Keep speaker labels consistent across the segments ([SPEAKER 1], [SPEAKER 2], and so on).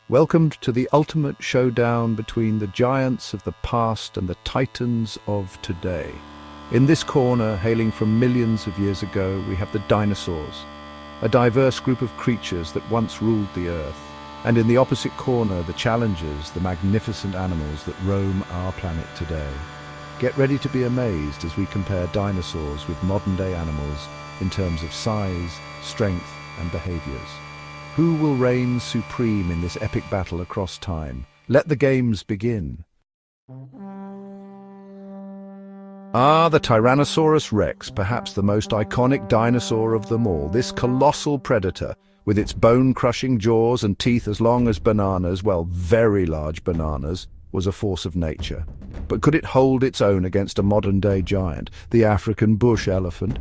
[SPEAKER 1] Welcome to the ultimate showdown between the giants of the past and the titans of today. In this corner, hailing from millions of years ago, we have the dinosaurs, a diverse group of creatures that once ruled the earth. And in the opposite corner, the challengers, the magnificent animals that roam our planet today. Get ready to be amazed as we compare dinosaurs with modern-day animals in terms of size, strength, and behaviors. Who will reign supreme in this epic battle across time? Let the games begin. The Tyrannosaurus Rex, perhaps the most iconic dinosaur of them all. This colossal predator, with its bone-crushing jaws and teeth as long as bananas, well, very large bananas, was a force of nature. But could it hold its own against a modern-day giant, the African bush elephant?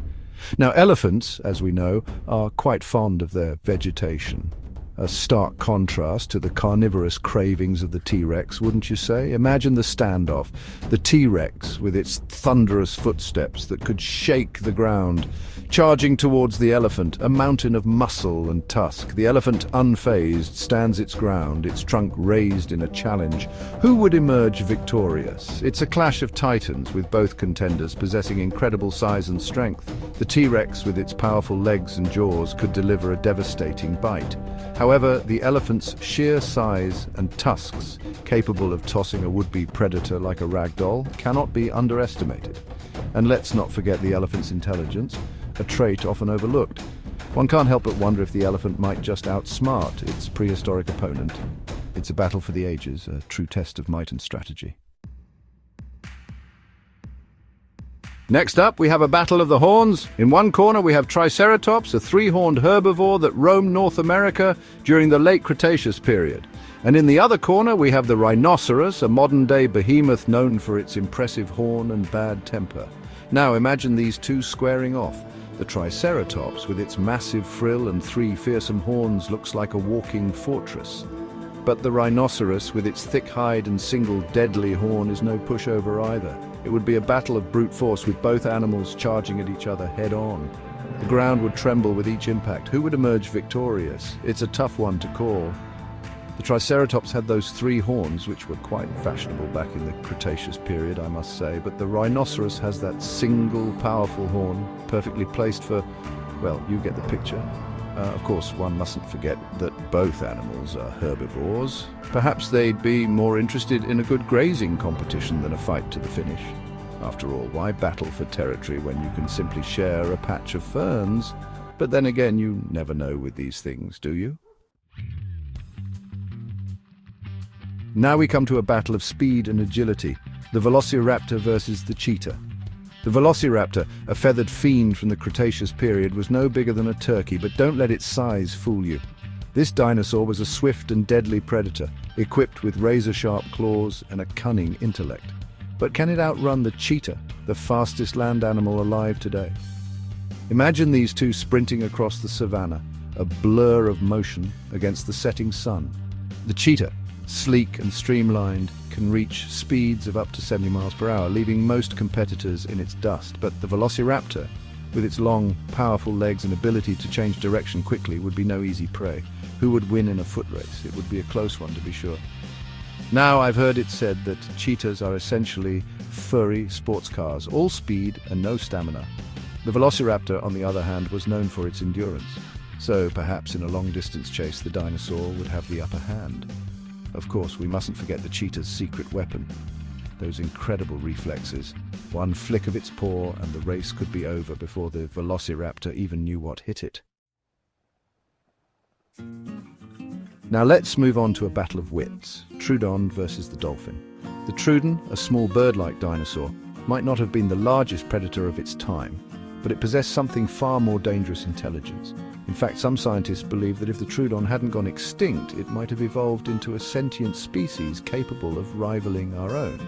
[SPEAKER 1] Now, elephants, as we know, are quite fond of their vegetation. A stark contrast to the carnivorous cravings of the T-Rex, wouldn't you say? Imagine the standoff. The T-Rex, with its thunderous footsteps that could shake the ground, charging towards the elephant, a mountain of muscle and tusk. The elephant, unfazed, stands its ground, its trunk raised in a challenge. Who would emerge victorious? It's a clash of titans, with both contenders possessing incredible size and strength. The T-Rex, with its powerful legs and jaws, could deliver a devastating bite. However, the elephant's sheer size and tusks, capable of tossing a would-be predator like a rag doll, cannot be underestimated. And let's not forget the elephant's intelligence, a trait often overlooked. One can't help but wonder if the elephant might just outsmart its prehistoric opponent. It's a battle for the ages, a true test of might and strategy. Next up, we have a battle of the horns. In one corner, we have Triceratops, a three-horned herbivore that roamed North America during the late Cretaceous period. And in the other corner, we have the rhinoceros, a modern-day behemoth known for its impressive horn and bad temper. Now imagine these two squaring off. The Triceratops, with its massive frill and three fearsome horns, looks like a walking fortress. But the rhinoceros, with its thick hide and single deadly horn, is no pushover either. It would be a battle of brute force, with both animals charging at each other head-on. The ground would tremble with each impact. Who would emerge victorious? It's a tough one to call. The Triceratops had those three horns, which were quite fashionable back in the Cretaceous period, I must say, but the rhinoceros has that single powerful horn, perfectly placed for, well, you get the picture. Of course, one mustn't forget that both animals are herbivores. Perhaps they'd be more interested in a good grazing competition than a fight to the finish. After all, why battle for territory when you can simply share a patch of ferns? But then again, you never know with these things, do you? Now we come to a battle of speed and agility, the Velociraptor versus the cheetah. The Velociraptor, a feathered fiend from the Cretaceous period, was no bigger than a turkey, but don't let its size fool you. This dinosaur was a swift and deadly predator, equipped with razor-sharp claws and a cunning intellect. But can it outrun the cheetah, the fastest land animal alive today? Imagine these two sprinting across the savannah, a blur of motion against the setting sun. The cheetah, sleek and streamlined, can reach speeds of up to 70 miles per hour, leaving most competitors in its dust. But the Velociraptor, with its long, powerful legs and ability to change direction quickly, would be no easy prey. Who would win in a foot race? It would be a close one, to be sure. Now, I've heard it said that cheetahs are essentially furry sports cars, all speed and no stamina. The Velociraptor, on the other hand, was known for its endurance. So perhaps in a long-distance chase, the dinosaur would have the upper hand. Of course, we mustn't forget the cheetah's secret weapon, those incredible reflexes. One flick of its paw and the race could be over before the Velociraptor even knew what hit it. Now let's move on to a battle of wits, Troodon versus the dolphin. The Troodon, a small bird-like dinosaur, might not have been the largest predator of its time, but it possessed something far more dangerous: intelligence. In fact, some scientists believe that if the Troodon hadn't gone extinct, it might have evolved into a sentient species capable of rivaling our own.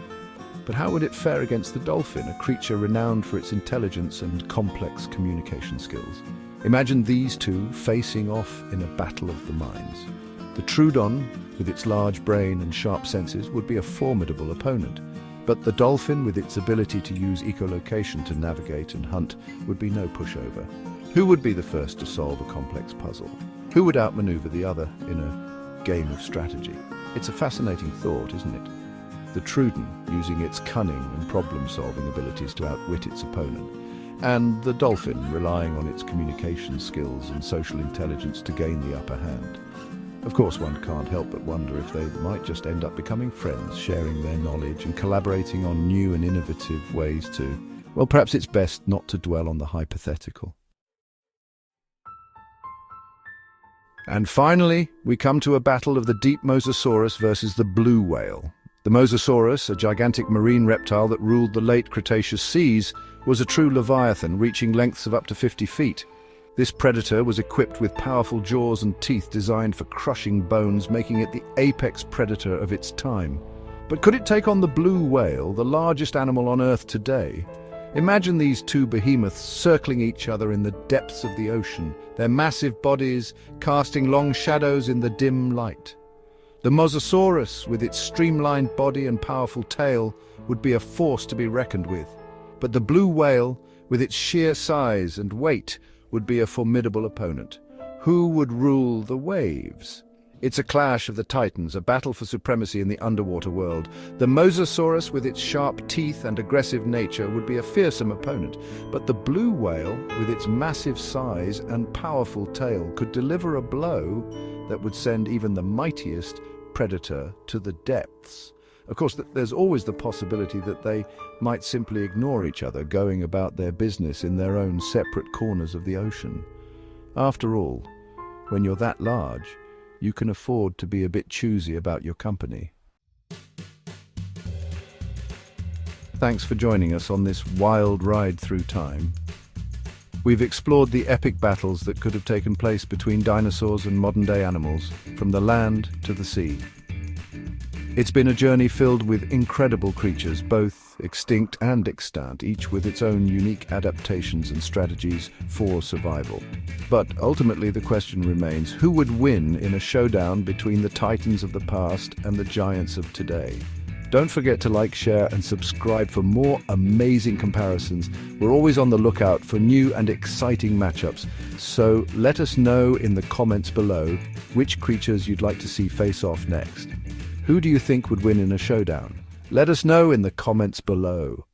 [SPEAKER 1] But how would it fare against the dolphin, a creature renowned for its intelligence and complex communication skills? Imagine these two facing off in a battle of the minds. The Troodon, with its large brain and sharp senses, would be a formidable opponent. But the dolphin, with its ability to use echolocation to navigate and hunt, would be no pushover. Who would be the first to solve a complex puzzle? Who would outmaneuver the other in a game of strategy. It's a fascinating thought, isn't it? The Truden using its cunning and problem-solving abilities to outwit its opponent, and the dolphin relying on its communication skills and social intelligence to gain the upper hand. Of course, one can't help but wonder if they might just end up becoming friends, sharing their knowledge and collaborating on new and innovative ways to... Well, perhaps it's best not to dwell on the hypothetical. And finally, we come to a battle of the deep Mosasaurus versus the blue whale. The Mosasaurus, a gigantic marine reptile that ruled the late Cretaceous seas, was a true leviathan reaching lengths of up to 50 feet. This predator was equipped with powerful jaws and teeth designed for crushing bones, making it the apex predator of its time. But could it take on the blue whale, the largest animal on Earth today? Imagine these two behemoths circling each other in the depths of the ocean, their massive bodies casting long shadows in the dim light. The Mosasaurus, with its streamlined body and powerful tail, would be a force to be reckoned with. But the blue whale, with its sheer size and weight, would be a formidable opponent. Who would rule the waves? It's a clash of the titans, a battle for supremacy in the underwater world. The Mosasaurus, with its sharp teeth and aggressive nature, would be a fearsome opponent, but the blue whale, with its massive size and powerful tail, could deliver a blow that would send even the mightiest predator to the depths. Of course, there's always the possibility that they might simply ignore each other, going about their business in their own separate corners of the ocean. After all, when you're that large, you can afford to be a bit choosy about your company. Thanks for joining us on this wild ride through time. We've explored the epic battles that could have taken place between dinosaurs and modern-day animals, from the land to the sea. It's been a journey filled with incredible creatures, both extinct and extant, each with its own unique adaptations and strategies for survival. But ultimately the question remains, who would win in a showdown between the titans of the past and the giants of today? Don't forget to like, share, and subscribe for more amazing comparisons. We're always on the lookout for new and exciting matchups, so let us know in the comments below which creatures you'd like to see face off next. Who do you think would win in a showdown? Let us know in the comments below.